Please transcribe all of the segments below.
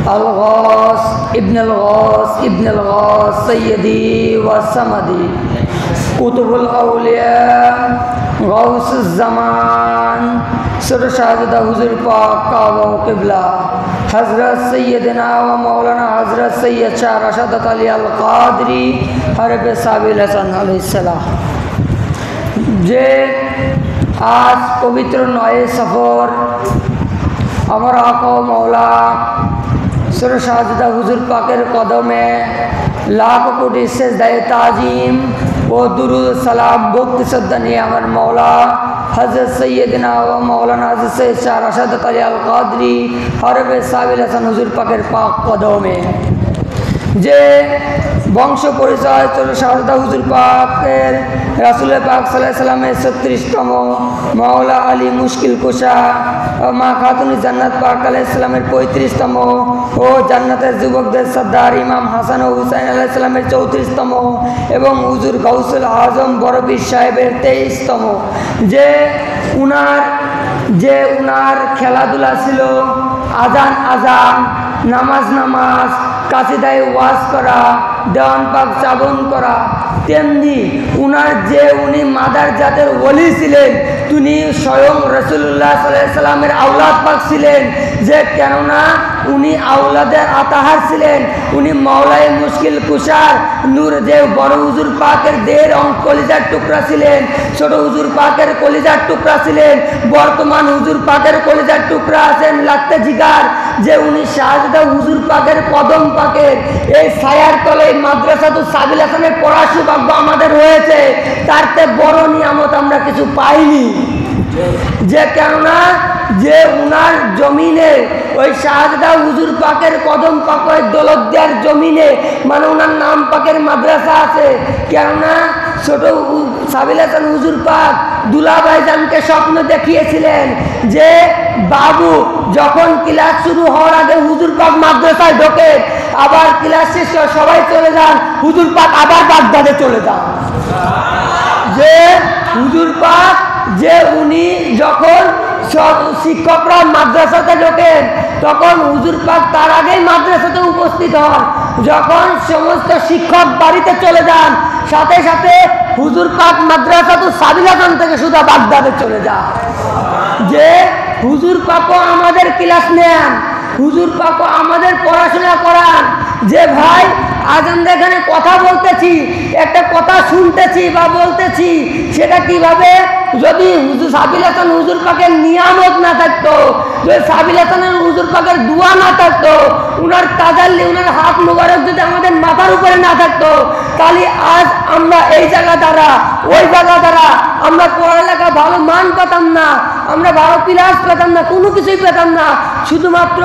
अलगास इब्न अलगास सैयदी व समदी कुतुबुल औलिया गौस ज़मान सर शाहज़दा हुज़ूर पाक काबा व क़िबला हज़रत सैयदना व मौलाना हज़रत सैयद शाह रशद अली अल क़ादरी हरब साबिल हसन अलैहिस्सलाम जे आज पवित्र नए सफ़र अमर आका मौला सर शाहज़दा हुज़ूर पाकेर कदमे लाख कोटी सेजदाए ताज़ीम व दुरूद सलाम भक्ति श्रद्धा निये आमार मौला हज़रत सैयदना व मौलाना हज़रत सैयद शाह रशद अली अल क़ादरी हरब साबिल हसन हुज़ूर पाकेर पाक कदमे जे वंश परिचय सर शाहज़दा हुज़ूर पाकेर रसूल पाक सल्लल्लाहु अलैहि वसल्लम 36तम मौला अली मुश्किल कुशा माँ खातुन जन्नत पाक अलैहिस्सलामेर 35तम ओ जन्नतेर जुबकदेर सरदार इमाम हासान व हुसैन अलैहिस्सलामेर 34तम एवं हुजूर गौसुल आजम बड़ पीर साहेबेर 23तम जे उनार खेलाधुला छिलो आजान आजान नामाज नामाज कासिदाय वाज करा देवान पाक चाबन करा तेमनी उनार जे उनी मादार जातेर वली छिलेन तुनी स्वयं रसूलुल्लाह सल्लल्लाहु अलैहि वसल्लमेर औलाद पाक छिलेन जे केनना उनी औलादे आताहार छिलेन उनी मौलाए मुश्किल कुशार नूर जे बड़ हुजूर पाकेर देर कलिजार टुकरा छिलेन छोट हुजूर पाकेर कलिजार टुकरा छिलेन बर्तमान हुजूर पाकेर कलिजार टुकरा आছেন लागते जिगार जे उनी शाहज़दा हुजूर पाकेर कदम पाकेर এই ছায়ার তলে মাদ্রাসাতুল সাবিল হাসানের পড়ার সৌভাগ্য আমাদের হয়েছে তারতে বড় নিয়ামত আমরা কিছু পাইনি যে কেননা যে উনার জমিনে ওই শাহজাদা হুজুর পাকের কদম পাকের দৌলতদিয়ার জমিনে মানে উনার নাম পাকের মাদ্রাসা আছে কেননা ছোট সাবিল হাসান হুজুর পাক দুলাভাই জানকে স্বপ্ন দেখিয়েছিলেন যে বাবু যখন ক্লাস শুরু হওয়ার আগে হুজুর পাক মাদ্রাসায় ঢোকে আবার ক্লাস শেষ সবাই চলে যান হুজুর পাক আবার বাগদাদে চলে যান যে হুজুর পাক যে উনি যখন শিক্ষকরা মাদ্রাসাতে ঢোকেন তখন হুজুর পাক তার আগেই মাদ্রাসাতে উপস্থিত হন যখন সমস্ত শিক্ষক বাড়িতে চলে যান সাথে সাথে হুজুর পাক মাদ্রাসাতুল সাবিল হাসান থেকে সুদা বাগদাদে চলে যান যে হুজুর পাকও আমাদের ক্লাস নেন হুজুর পাকও আমাদের পড়াশোনা করান যে ভাই আজ আমরা এখানে কথা বলতেছি একটা কথা শুনতেছি বা বলতেছি সেটা কিভাবে যদি হুজুর সাবিল হাসান হুজুর পাকের নিয়ামত না থাকতো যদি সাবিল হাসানের হুজুর পাকের দোয়া না থাকতো উনার তাজাল্লি উনার হাত মুবারক যদি আমাদের মাথার উপরে না থাকতো তাহলে আজ আমরা এই জায়গা দ্বারা ওই জায়গা দ্বারা আমরা পড়ালেখা ভালো মান পেতাম না আমরা ভালো ক্লাস পেতাম না কোনো কিছুই পেতাম না শুধুমাত্র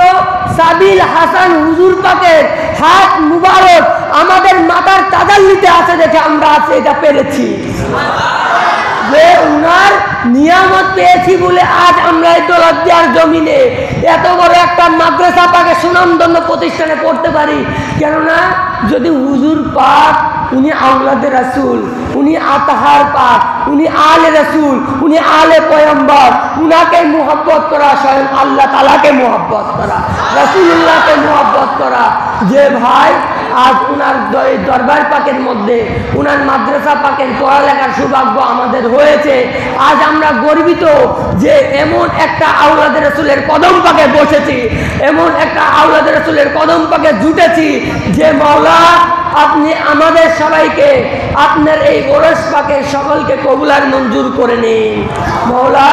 সাবিল হাসান হুজুর পাকের হাত মুবারক আমাদের মাথার তাজাল্লিতে আছে দেখে আমরা আজ এটা পেরেছি যে উনার নিয়ামত পেয়েছি বলে আজ আমরা এই দৌলতদিয়ার জমিনে এত বড় একটা মাদ্রাসা পাকে সুনামধন্য প্রতিষ্ঠানে পড়তে পারি কেননা যদি হুজুর পাক উনি আওলাদে রাসূল উনি আতাহার পাক উনি আলে রাসূল উনি আলে পয়গম্বর উনাকে মুহাব্বত করা স্বয়ং আল্লাহ তাআলাকে মুহাব্বত করা রাসূলুল্লাহকে মুহাব্বত করা যে ভাই আজ উনার দরবার পাকের মধ্যে উনার মাদ্রাসা পাকের পড়ালেখার সৌভাগ্য আমাদের হয়েছে আজ আমরা গর্বিত যে এমন একটা আওলাদে রাসূলের কদম পাকে বসেছি এমন একটা আওলাদে রাসূলের কদম পাকে জুটেছি যে মাওলা আপনি আমাদের সবাইকে আপনার এই ওরস পাকে সকলকে কবুলার মঞ্জুর করে নিন মাওলা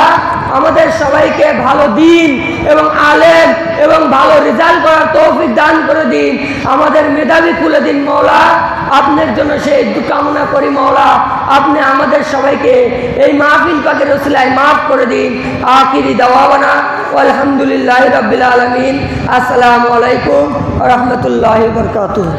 আমাদের সবাইকে ভালো দিন এবং আলেম এবং ভালো রেজাল্ট করার তৌফিক দান করে দিন আমাদের মেধাবী খুলে দিন মাওলা আপনার জন্য সেই কামনা করি মাওলা আপনি আমাদের সবাইকে এই মাহফিল পাকের ওসিলায় মাফ করে দিন আখিরি দাওয়ানা আলহামদুলিল্লাহি রাব্বিল আলামিন আসসালামু আলাইকুম ওয়া রাহমাতুল্লাহি ওয়া বারাকাতুহু।